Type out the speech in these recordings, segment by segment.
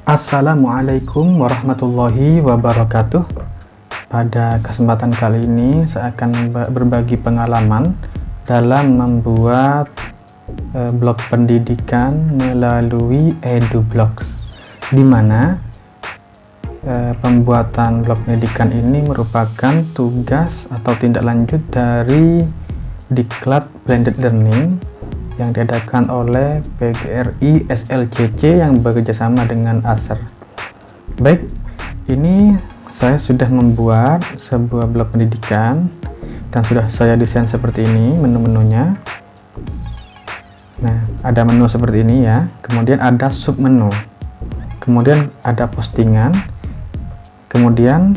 Assalamualaikum warahmatullahi wabarakatuh. Pada kesempatan kali ini saya akan berbagi pengalaman dalam membuat blog pendidikan melalui EduBlocks, di mana pembuatan blog pendidikan ini merupakan tugas atau tindak lanjut dari Diklat Blended Learning yang diadakan oleh PGRI SLCC yang bekerjasama dengan Acer. Baik, ini saya sudah membuat sebuah blog pendidikan dan sudah saya desain seperti ini menu-menunya. Nah, ada menu seperti ini ya, kemudian ada submenu, kemudian ada postingan, kemudian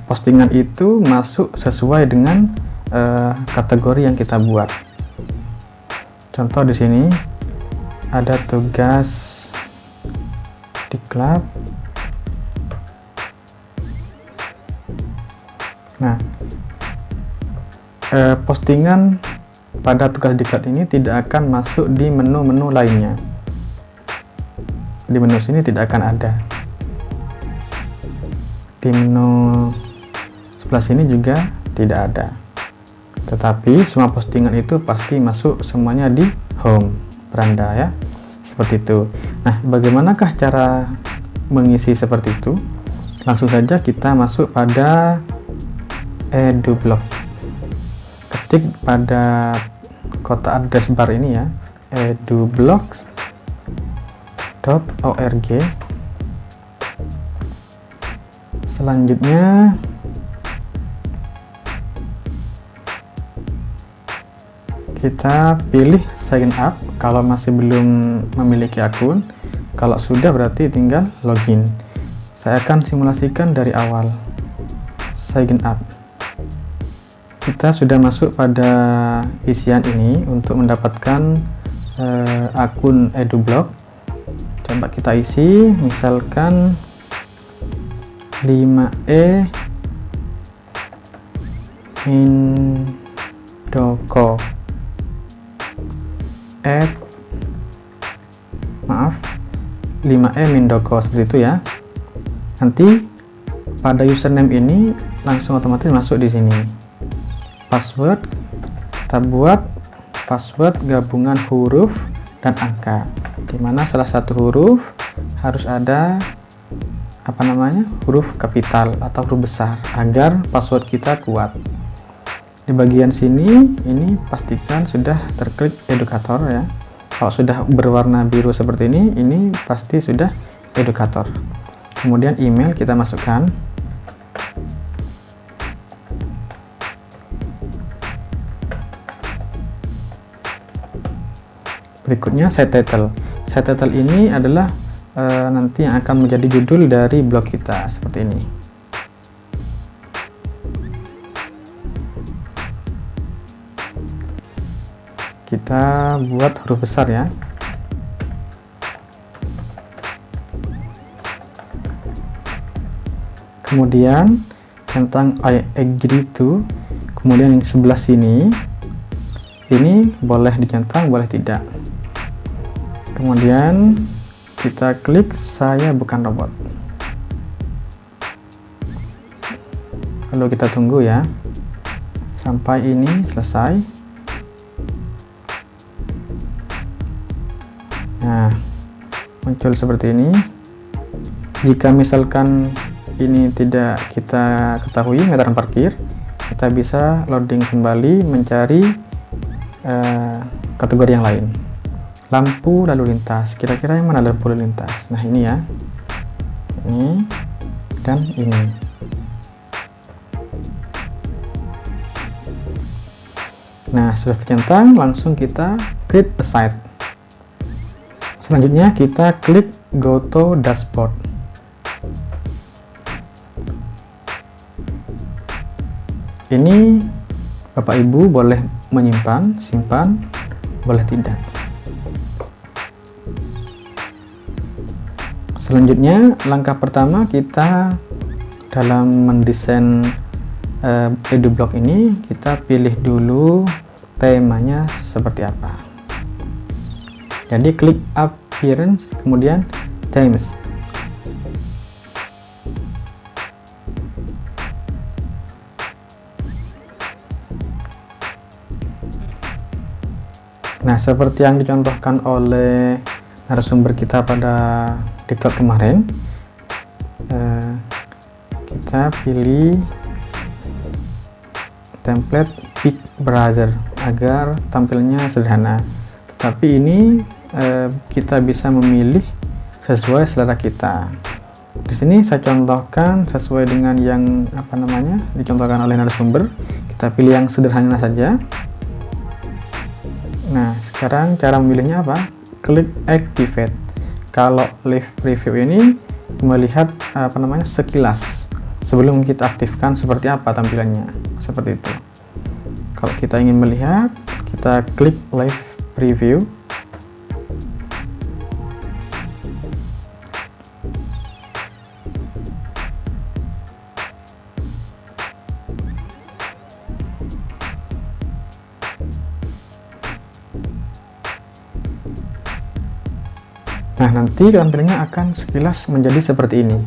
postingan itu masuk sesuai dengan kategori yang kita buat. Contoh di sini ada tugas diklat. Nah, postingan pada tugas diklat ini tidak akan masuk di menu-menu lainnya. Di menu sini tidak akan ada. Di menu sebelah sini juga tidak ada. Tetapi semua postingan itu pasti masuk semuanya di home beranda ya, seperti itu. Nah, bagaimanakah cara mengisi seperti itu? Langsung saja kita masuk pada EduBlock. Ketik pada kotak address bar ini ya, edublocks.org. Selanjutnya kita pilih sign up kalau masih belum memiliki akun. Kalau sudah berarti tinggal login. Saya akan simulasikan dari awal. Sign up. Kita sudah masuk pada isian ini untuk mendapatkan akun EduBlock. Coba kita isi, misalkan 5E Indoko maaf 5E Mindoko, seperti itu ya. Nanti pada username ini langsung otomatis masuk di sini. Password kita buat password gabungan huruf dan angka, dimana salah satu huruf harus ada huruf kapital atau huruf besar agar password kita kuat. Di bagian sini ini pastikan sudah terklik edukator ya. Kalau sudah berwarna biru seperti ini pasti sudah edukator. Kemudian email kita masukkan. Berikutnya set title. Set title ini adalah nanti yang akan menjadi judul dari blog kita, seperti ini. Kita buat huruf besar ya. Kemudian tentang I agree to. Kemudian yang sebelah sini ini boleh dicentang, boleh tidak. Kemudian kita klik saya bukan robot. Lalu kita tunggu ya sampai ini selesai. Nah, muncul seperti ini. Jika misalkan ini tidak kita ketahui meteran parkir, kita bisa loading kembali mencari kategori yang lain. Lampu lalu lintas, kira-kira yang mana lampu lalu lintas? Nah, ini ya, ini dan ini. Nah, sudah tercentang, langsung kita create a site. Selanjutnya kita klik go to dashboard. Ini Bapak Ibu boleh menyimpan, simpan, boleh tidak. Selanjutnya langkah pertama kita dalam mendesain EduBlock ini, kita pilih dulu temanya seperti apa. Jadi klik appearance, kemudian themes. Nah, seperti yang dicontohkan oleh narasumber kita pada diklat kemarin, kita pilih template Big Brother agar tampilnya sederhana. Tapi ini kita bisa memilih sesuai selera kita. Di sini saya contohkan sesuai dengan yang dicontohkan oleh narasumber. Kita pilih yang sederhana saja. Nah, sekarang cara memilihnya apa? Klik Activate. Kalau live preview ini melihat sekilas sebelum kita aktifkan seperti apa tampilannya, seperti itu. Kalau kita ingin melihat, kita klik live preview. Nah, nanti tampilannya akan sekilas menjadi seperti ini.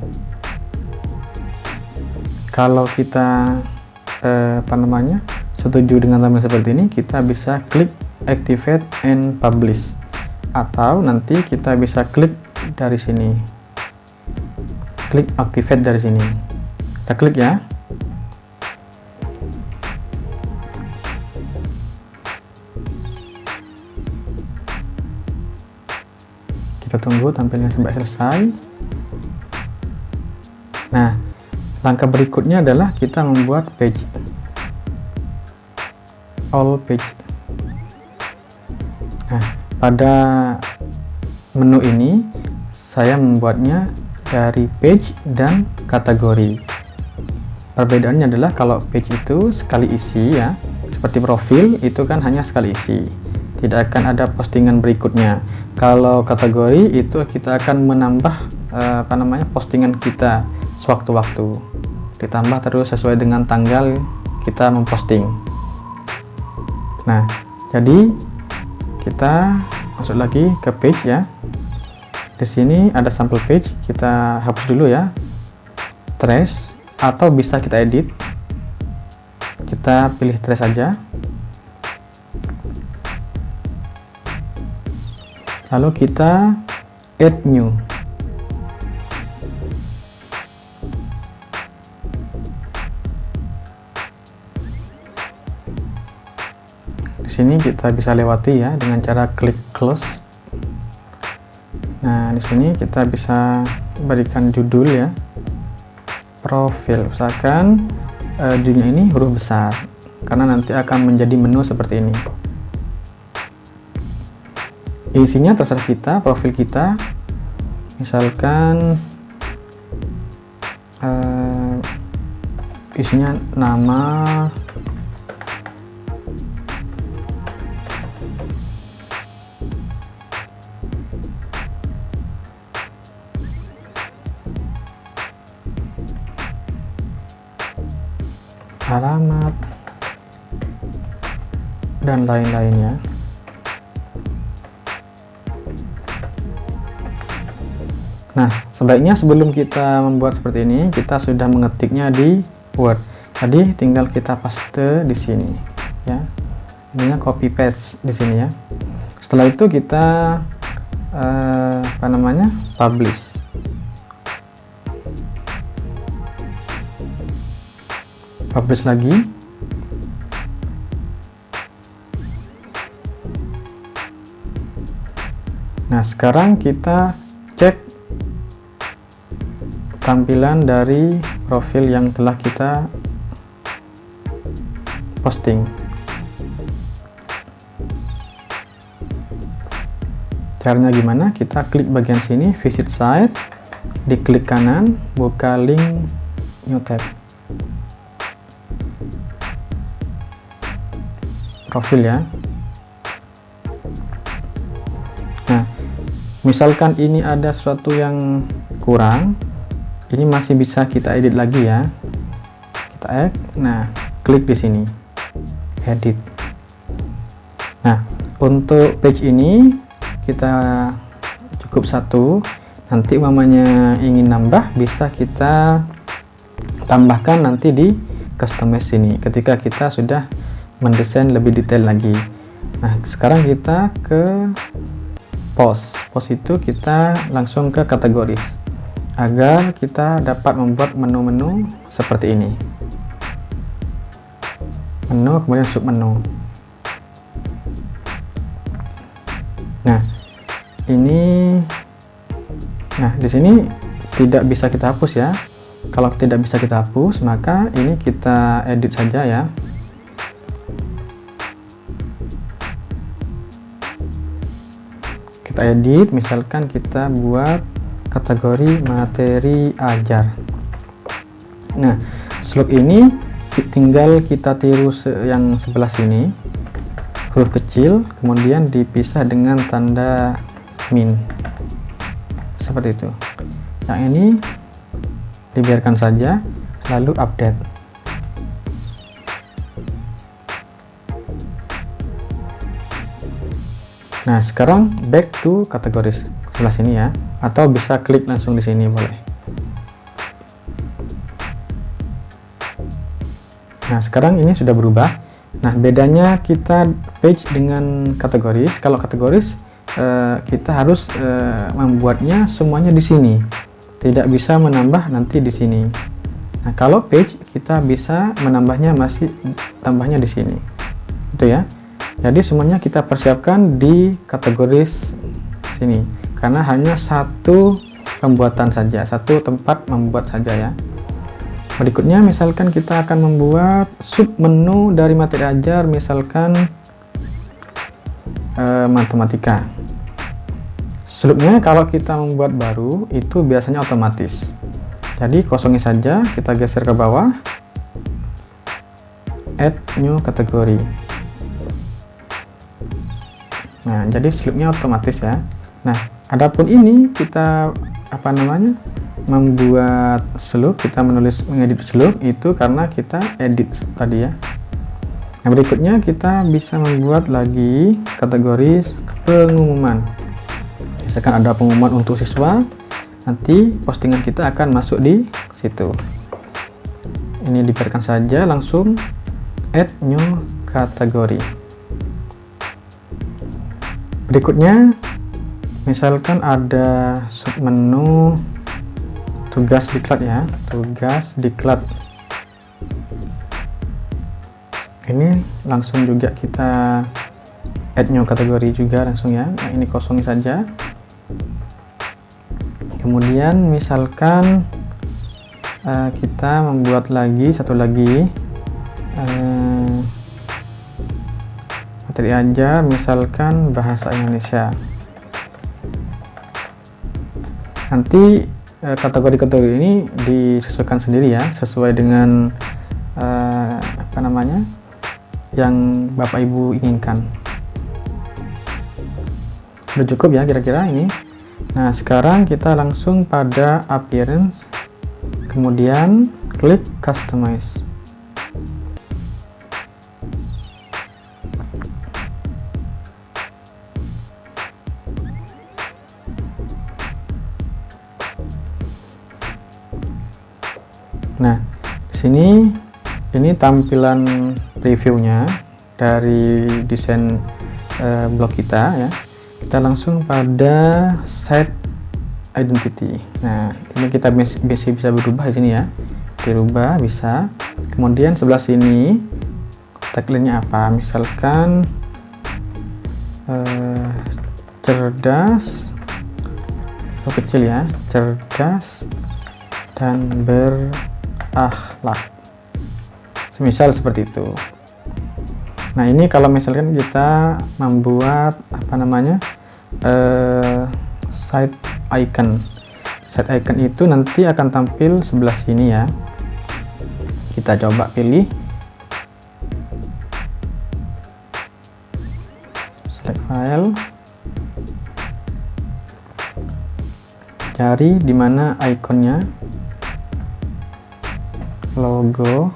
Kalau kita setuju dengan tampilan seperti ini, kita bisa klik Activate and Publish, atau nanti kita bisa klik dari sini, klik Activate dari sini. Kita klik ya. Kita tunggu tampilnya sampai selesai. Nah, langkah berikutnya adalah kita membuat page, all page. Nah, pada menu ini saya membuatnya dari page dan kategori. Perbedaannya adalah kalau page itu sekali isi ya, seperti profil itu kan hanya sekali isi, tidak akan ada postingan berikutnya. Kalau kategori itu kita akan menambah postingan kita sewaktu-waktu, ditambah terus sesuai dengan tanggal kita memposting. Nah, jadi kita masuk lagi ke page ya. Di sini ada sampel page, kita hapus dulu ya, trace, atau bisa kita edit. Kita pilih trace saja. Lalu kita add new. Di sini kita bisa lewati ya dengan cara klik close. Nah, di sini kita bisa berikan judul ya, profil. Usahakan judulnya ini huruf besar karena nanti akan menjadi menu seperti ini. Isinya terserah kita, profil kita, misalkan isinya nama, alamat, dan lain-lainnya. Nah, sebaiknya sebelum kita membuat seperti ini, kita sudah mengetiknya di Word. Tadi tinggal kita paste di sini, ya. Ini copy paste di sini ya. Setelah itu kita publish. Publish lagi. Nah, sekarang kita cek tampilan dari profil yang telah kita posting. Caranya gimana? Kita klik bagian sini, visit site, diklik kanan, buka link new tab, profil ya. Nah, misalkan ini ada sesuatu yang kurang, ini masih bisa kita edit lagi ya. Kita add, nah klik di sini, edit. Nah, untuk page ini kita cukup satu. Nanti umpamanya ingin nambah, bisa kita tambahkan nanti di customize sini ketika kita sudah mendesain lebih detail lagi. Nah, sekarang kita ke post itu kita langsung ke kategoris agar kita dapat membuat menu-menu seperti ini. Menu, kemudian submenu. Nah, di sini tidak bisa kita hapus ya. Kalau tidak bisa kita hapus, maka ini kita edit saja ya. Kita edit, misalkan kita buat kategori materi ajar. Nah, slug ini tinggal kita tiru yang sebelah sini, huruf kecil, kemudian dipisah dengan tanda min, seperti itu. Yang ini dibiarkan saja, lalu update. Nah, sekarang back to kategoris sebelah sini ya, atau bisa klik langsung di sini boleh. Nah, sekarang ini sudah berubah. Nah, bedanya kita page dengan kategoris. Kalau kategoris kita harus membuatnya semuanya di sini, tidak bisa menambah nanti di sini. Nah, kalau page kita bisa menambahnya, masih tambahnya di sini, itu ya. Jadi semuanya kita persiapkan di kategoris sini, karena hanya satu pembuatan saja, satu tempat membuat saja ya. Berikutnya misalkan kita akan membuat sub menu dari materi ajar, misalkan matematika. Subnya kalau kita membuat baru itu biasanya otomatis, jadi kosongi saja, kita geser ke bawah, add new kategori. Nah, jadi slugnya otomatis ya. Nah, adapun ini kita membuat slug, kita mengedit slug itu karena kita edit tadi ya. Nah, berikutnya kita bisa membuat lagi kategori pengumuman. Misalkan ada pengumuman untuk siswa, nanti postingan kita akan masuk di situ. Ini dibiarkan saja, langsung add new kategori. Berikutnya misalkan ada submenu tugas diklat ya, tugas diklat. Ini langsung juga kita add new kategori juga langsung ya. Nah, ini kosongi saja. Kemudian misalkan kita membuat lagi satu lagi materi ajar, misalkan bahasa Indonesia. Nanti kategori-kategori ini disesuaikan sendiri ya, sesuai dengan yang Bapak Ibu inginkan. Sudah cukup ya kira-kira ini. Nah, sekarang kita langsung pada appearance, kemudian klik customize. Nah, di sini ini tampilan reviewnya dari desain blog kita ya. Kita langsung pada site identity. Nah, ini kita bisa berubah di sini ya, dirubah bisa. Kemudian sebelah sini tagline-nya apa? Misalkan cerdas, kecil ya, cerdas dan berakhlak. Semisal seperti itu. Nah, ini kalau misalkan kita membuat site icon. Site icon itu nanti akan tampil sebelah sini ya. Kita coba pilih, select file, cari di mana ikonnya, logo.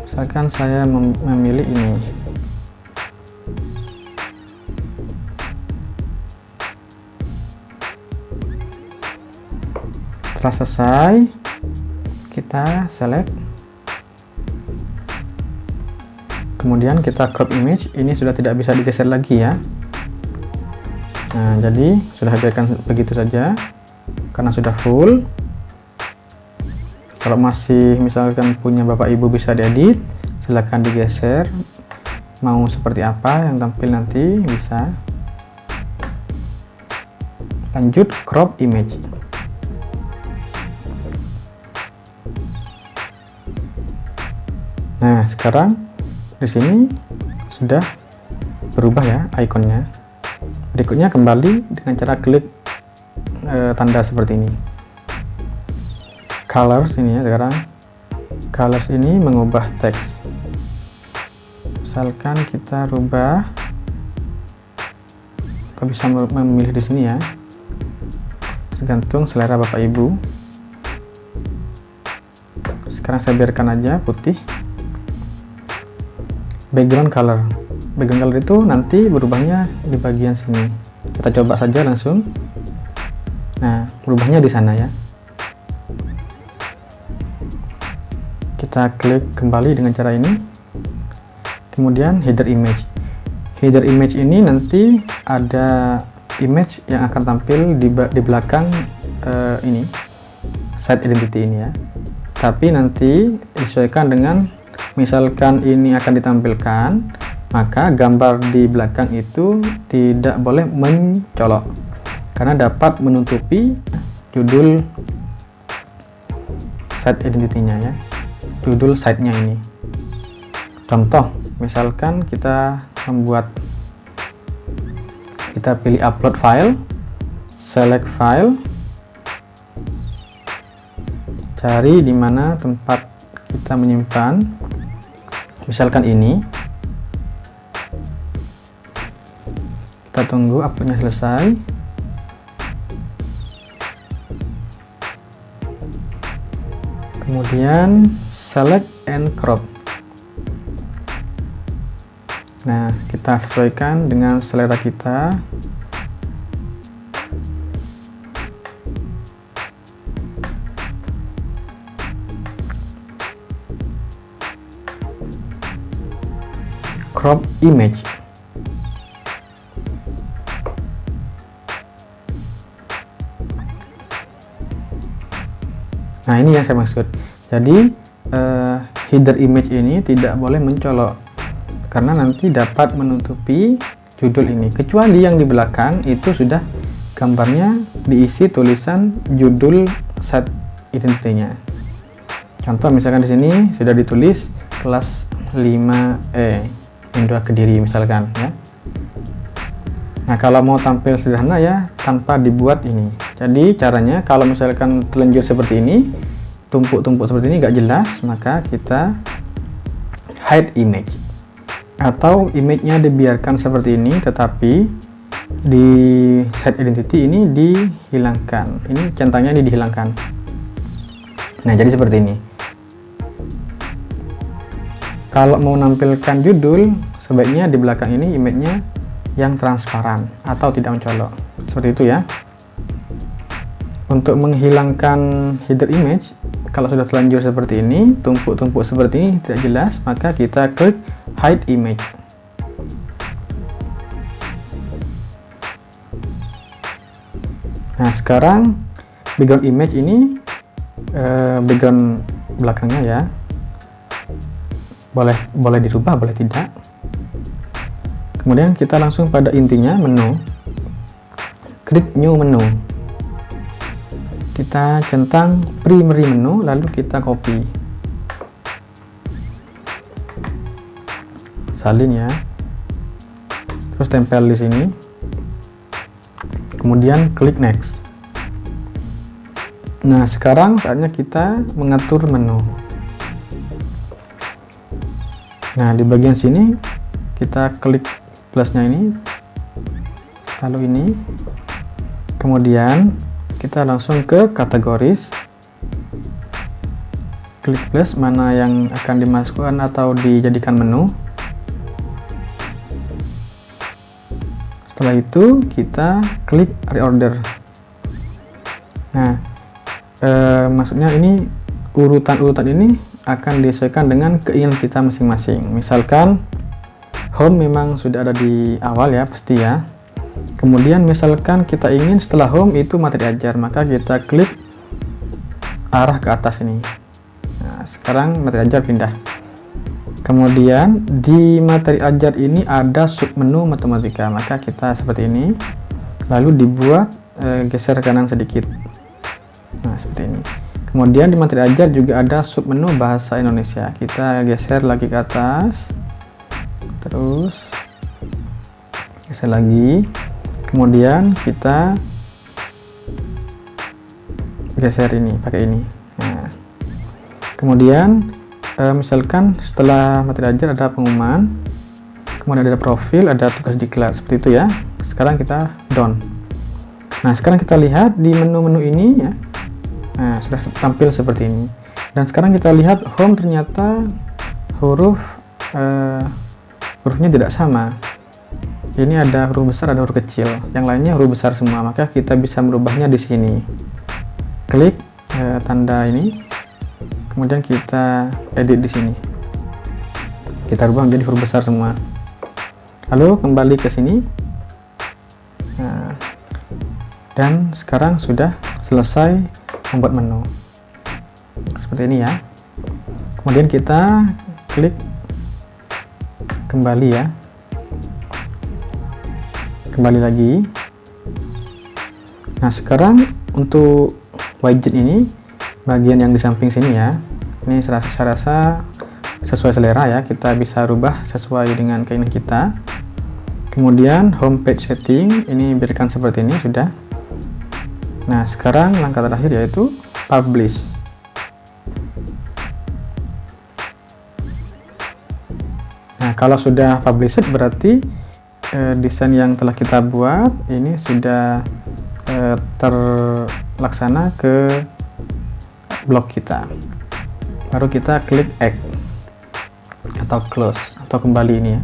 Misalkan saya memilih ini. Setelah selesai, kita select. Kemudian kita crop image, ini sudah tidak bisa digeser lagi ya. Nah, jadi sudah biarkan begitu saja karena sudah full. Kalau masih misalkan punya bapak ibu bisa diedit, silahkan digeser mau seperti apa yang tampil nanti, bisa. Lanjut crop image. Nah, sekarang di sini sudah berubah ya ikonnya. Berikutnya kembali dengan cara klik tanda seperti ini. Colors ini ya, sekarang colors ini mengubah teks. Misalkan kita rubah, kita bisa memilih di sini ya, tergantung selera bapak ibu. Sekarang saya biarkan aja putih. Background color itu nanti berubahnya di bagian sini. Kita coba saja langsung. Nah, berubahnya di sana ya. Kita klik kembali dengan cara ini. Kemudian header image. Header image ini nanti ada image yang akan tampil di belakang ini site identity ini ya. Tapi nanti disesuaikan dengan, misalkan ini akan ditampilkan, maka gambar di belakang itu tidak boleh mencolok karena dapat menutupi judul site identity-nya ya, judul site-nya ini. Contoh, misalkan kita pilih upload file, select file, cari di mana tempat kita menyimpan, misalkan ini. Kita tunggu uploadnya selesai. Kemudian select and crop. Nah, kita sesuaikan dengan selera kita. Crop image. Nah, ini yang saya maksud. Jadi header image ini tidak boleh mencolok karena nanti dapat menutupi judul ini, kecuali yang di belakang itu sudah gambarnya diisi tulisan judul site identity-nya. Contoh misalkan di sini sudah ditulis kelas 5E Indo Kediri misalkan ya. Nah, kalau mau tampil sederhana ya tanpa dibuat ini. Jadi caranya kalau misalkan telanjur seperti ini, tumpuk-tumpuk seperti ini nggak jelas, maka kita hide image. Atau image-nya dibiarkan seperti ini, tetapi di site identity ini dihilangkan. Ini centangnya ini dihilangkan. Nah, jadi seperti ini. Kalau mau menampilkan judul, sebaiknya di belakang ini image-nya yang transparan atau tidak mencolok. Seperti itu ya. Untuk menghilangkan header image, kalau sudah telanjur seperti ini, tumpuk-tumpuk seperti ini tidak jelas, maka kita klik hide image. Nah, sekarang background image ini background belakangnya ya, boleh dirubah, boleh tidak. Kemudian kita langsung pada intinya, menu, klik new menu, kita centang primary menu, lalu kita copy, salin ya, terus tempel di sini, kemudian klik next. Nah, sekarang saatnya kita mengatur menu. Nah, di bagian sini kita klik plusnya ini, lalu ini, kemudian kita langsung ke kategoris, klik plus mana yang akan dimasukkan atau dijadikan menu. Setelah itu kita klik reorder. Nah, maksudnya ini urutan-urutan ini akan disesuaikan dengan keinginan kita masing-masing. Misalkan home memang sudah ada di awal ya, pasti ya. Kemudian misalkan kita ingin setelah home itu materi ajar, maka kita klik arah ke atas ini. Nah, sekarang materi ajar pindah. Kemudian di materi ajar ini ada submenu matematika, maka kita seperti ini. Lalu dibuat geser kanan sedikit. Nah, seperti ini. Kemudian di materi ajar juga ada submenu bahasa Indonesia. Kita geser lagi ke atas. Terus geser lagi. Kemudian kita geser ini, pakai ini. Nah, kemudian misalkan setelah materi ajar ada pengumuman, kemudian ada profil, ada tugas diklat, seperti itu ya. Sekarang kita down. Nah, sekarang kita lihat di menu-menu ini ya. Nah, sudah tampil seperti ini. Dan sekarang kita lihat home, ternyata hurufnya tidak sama. Ini ada huruf besar, ada huruf kecil. Yang lainnya huruf besar semua. Maka kita bisa merubahnya di sini. Klik tanda ini. Kemudian kita edit di sini. Kita rubah menjadi huruf besar semua. Lalu kembali ke sini. Nah, dan sekarang sudah selesai membuat menu. Seperti ini ya. Kemudian kita klik kembali ya. Kembali lagi. Nah, sekarang untuk widget ini, bagian yang di samping sini ya, ini saya rasa sesuai selera ya, kita bisa rubah sesuai dengan keinginan kita. Kemudian homepage setting ini biarkan seperti ini sudah. Nah, sekarang langkah terakhir yaitu publish. Nah, kalau sudah published berarti desain yang telah kita buat ini sudah terlaksana ke blog kita. Baru kita klik X atau close atau kembali ini ya,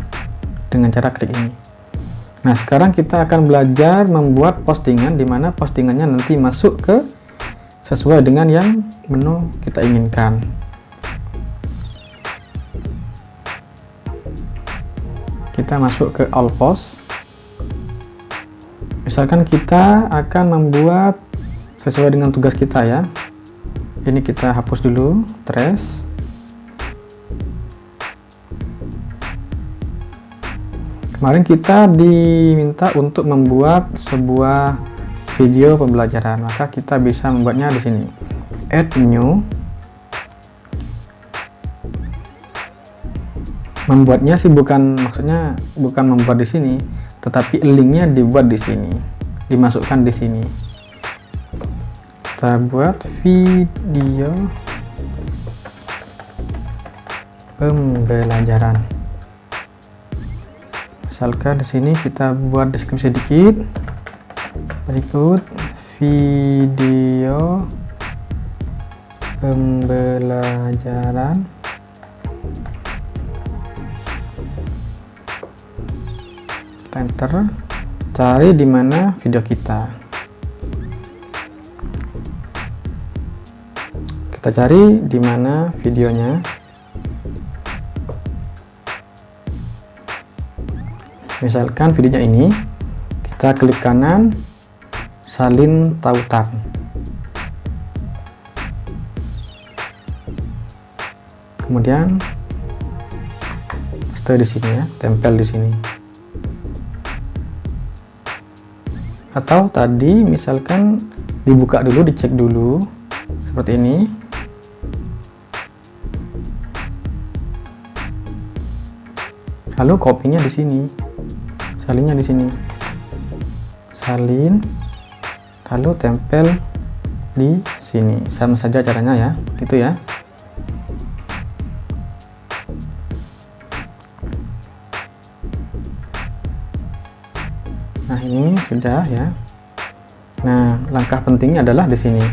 dengan cara klik ini. Nah, sekarang kita akan belajar membuat postingan, di mana postingannya nanti masuk ke sesuai dengan yang menu kita inginkan. Kita masuk ke all post. Misalkan kita akan membuat sesuai dengan tugas kita ya. Ini kita hapus dulu trash. Kemarin kita diminta untuk membuat sebuah video pembelajaran, maka kita bisa membuatnya di sini. Add new. Membuatnya sih maksudnya bukan membuat di sini, tetapi linknya dibuat di sini, dimasukkan di sini. Kita buat video pembelajaran. Misalkan di sini kita buat deskripsi sedikit. Berikut video pembelajaran enter, cari di mana video kita. Kita cari di mana videonya. Misalkan videonya ini, kita klik kanan, salin tautan. Kemudian paste di sini ya, tempel di sini. Atau tadi misalkan dibuka dulu, dicek dulu seperti ini. Lalu kopinya di sini. Salinnya di sini, salin, lalu tempel di sini. Sama saja caranya ya, gitu ya. Nah, ini sudah ya. Nah, langkah pentingnya adalah di sini.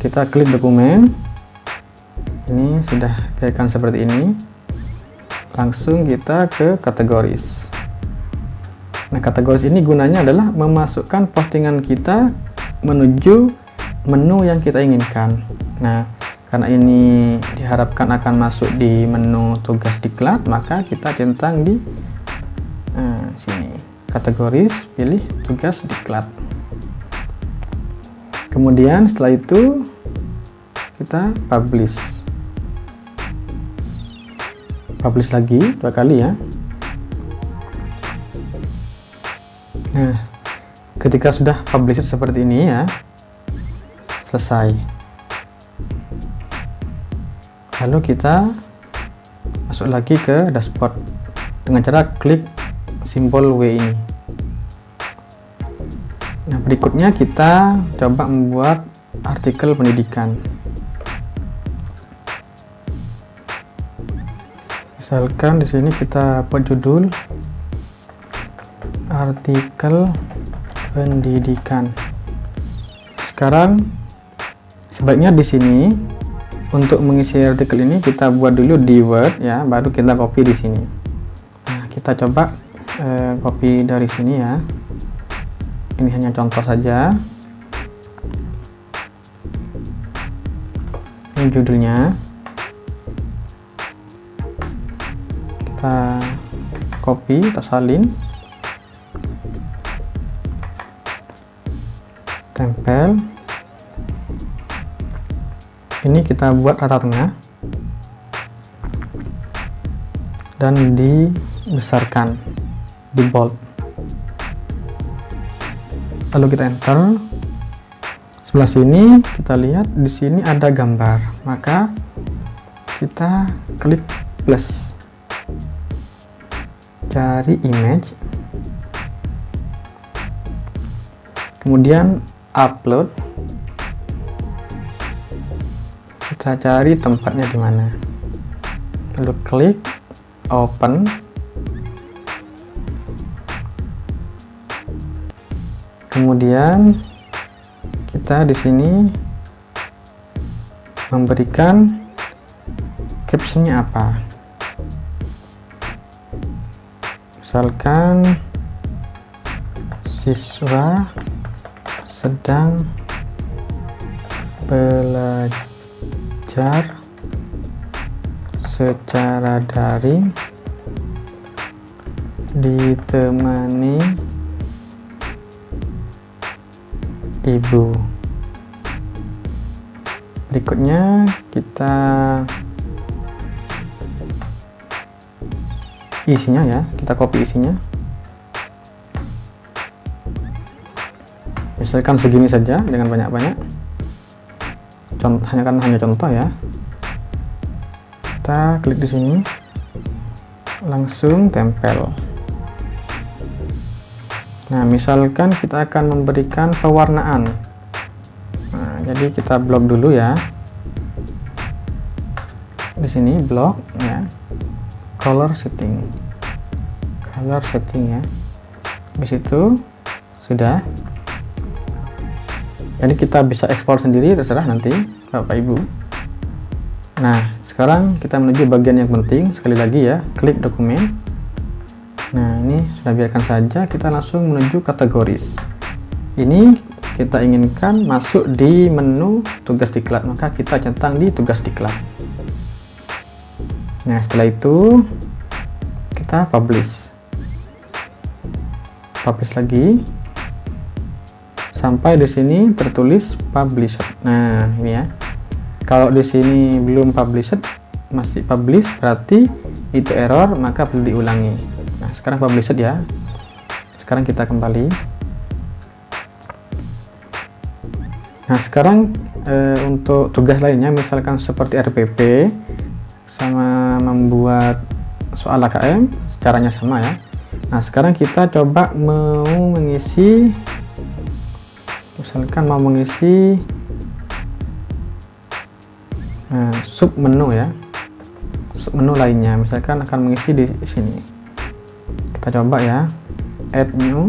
Kita klik dokumen. Ini sudah kelihatan seperti ini. Langsung kita ke kategoris. Nah, kategoris ini gunanya adalah memasukkan postingan kita menuju menu yang kita inginkan. Nah, karena ini diharapkan akan masuk di menu tugas diklat, maka kita centang di Nah, sini kategoris, pilih tugas diklat. Kemudian setelah itu kita publish lagi 2 kali ya. Nah, ketika sudah publish seperti ini ya, selesai. Lalu kita masuk lagi ke dashboard dengan cara klik simbol W ini. Nah, berikutnya kita coba membuat artikel pendidikan. Misalkan di sini kita buat judul artikel pendidikan. Sekarang sebaiknya di sini untuk mengisi artikel ini kita buat dulu di Word ya, baru kita copy di sini. Nah, kita coba copy dari sini ya. Ini hanya contoh saja. Ini judulnya. Kita copy atau salin. Tempel. Ini kita buat rata tengah. Dan dibesarkan. Di bold. Lalu kita enter. Sebelah sini kita lihat di sini ada gambar, maka kita klik plus, cari image, kemudian upload. Kita cari tempatnya di mana, lalu klik open. Kemudian kita di sini memberikan captionnya apa, misalkan siswa sedang belajar secara daring ditemani ibu. Berikutnya kita isinya ya, kita copy isinya. Misalkan segini saja, jangan banyak-banyak. Hanya contoh ya. Kita klik di sini, langsung tempel. Nah, misalkan kita akan memberikan pewarnaan. Nah, jadi kita blok dulu ya. Di sini blok ya. Color setting ya. Habis itu sudah. Jadi kita bisa ekspor sendiri, terserah nanti Bapak Ibu. Nah, sekarang kita menuju bagian yang penting. Sekali lagi ya, klik dokumen. Nah, ini sudah, biarkan saja. Kita langsung menuju kategoris. Ini kita inginkan masuk di menu tugas diklat, maka kita centang di tugas diklat. Nah, setelah itu kita publish lagi sampai di sini tertulis published. Nah, ini ya. Kalau di sini belum published, masih publish, berarti itu error, maka perlu diulangi. Nah, sekarang published ya. Sekarang kita kembali. Nah, sekarang untuk tugas lainnya, misalkan seperti RPP sama membuat soal AKM, caranya sama ya. Nah, sekarang kita coba mau mengisi, misalkan mau mengisi sub menu ya, sub menu lainnya, misalkan akan mengisi di sini. Kita coba ya, add new.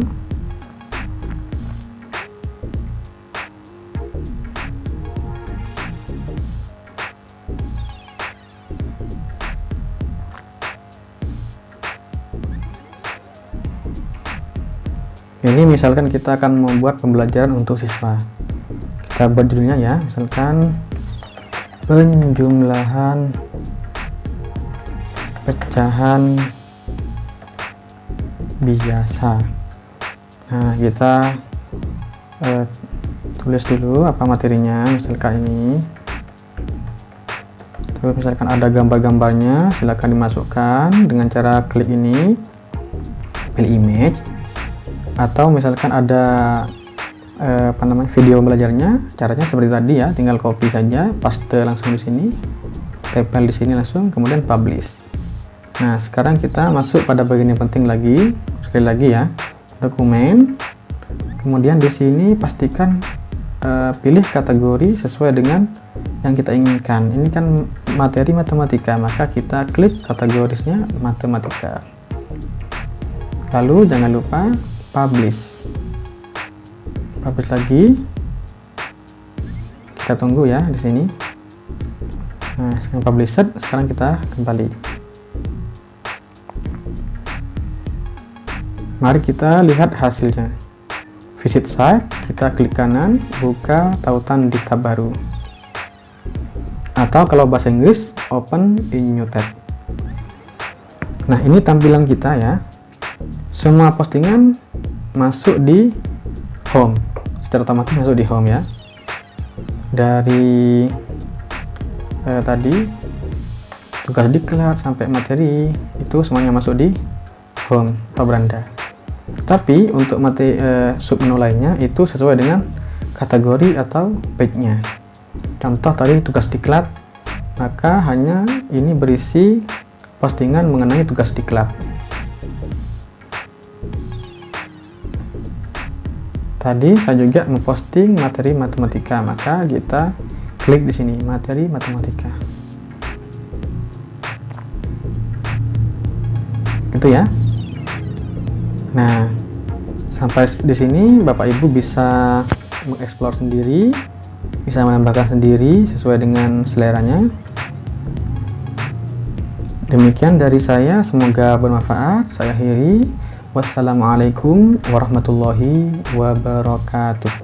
Ini misalkan kita akan membuat pembelajaran untuk siswa. Kita buat judulnya ya, misalkan penjumlahan pecahan biasa. Nah, kita tulis dulu apa materinya, misalkan ini. Terus misalkan ada gambar-gambarnya, silakan dimasukkan dengan cara klik ini, pilih image. Atau misalkan ada video belajarnya, caranya seperti tadi ya, tinggal copy saja, paste langsung di sini, tempel di sini langsung, kemudian publish. Nah, sekarang kita masuk pada bagian yang penting lagi. Sekali lagi ya, dokumen. Kemudian di sini pastikan pilih kategori sesuai dengan yang kita inginkan. Ini kan materi matematika, maka kita klik kategorisnya matematika. Lalu jangan lupa publish. Publish lagi. Kita tunggu ya di sini. Nah, sekarang publish set. Sekarang kita kembali. Mari kita lihat hasilnya. Visit site, kita klik kanan, buka tautan di tab baru. Atau kalau bahasa Inggris, open in new tab. Nah, ini tampilan kita ya. Semua postingan masuk di home. Secara otomatis masuk di home ya. Dari tadi tugas diklat sampai materi itu semuanya masuk di home atau beranda. Tapi untuk submenu lainnya itu sesuai dengan kategori atau page-nya. Contoh tadi tugas diklat, maka hanya ini berisi postingan mengenai tugas diklat. Tadi saya juga memposting materi matematika, maka kita klik di sini materi matematika. Gitu ya. Nah, sampai di sini Bapak Ibu bisa mengeksplor sendiri, bisa menambahkan sendiri sesuai dengan seleranya. Demikian dari saya, semoga bermanfaat. Saya akhiri. Wassalamualaikum warahmatullahi wabarakatuh.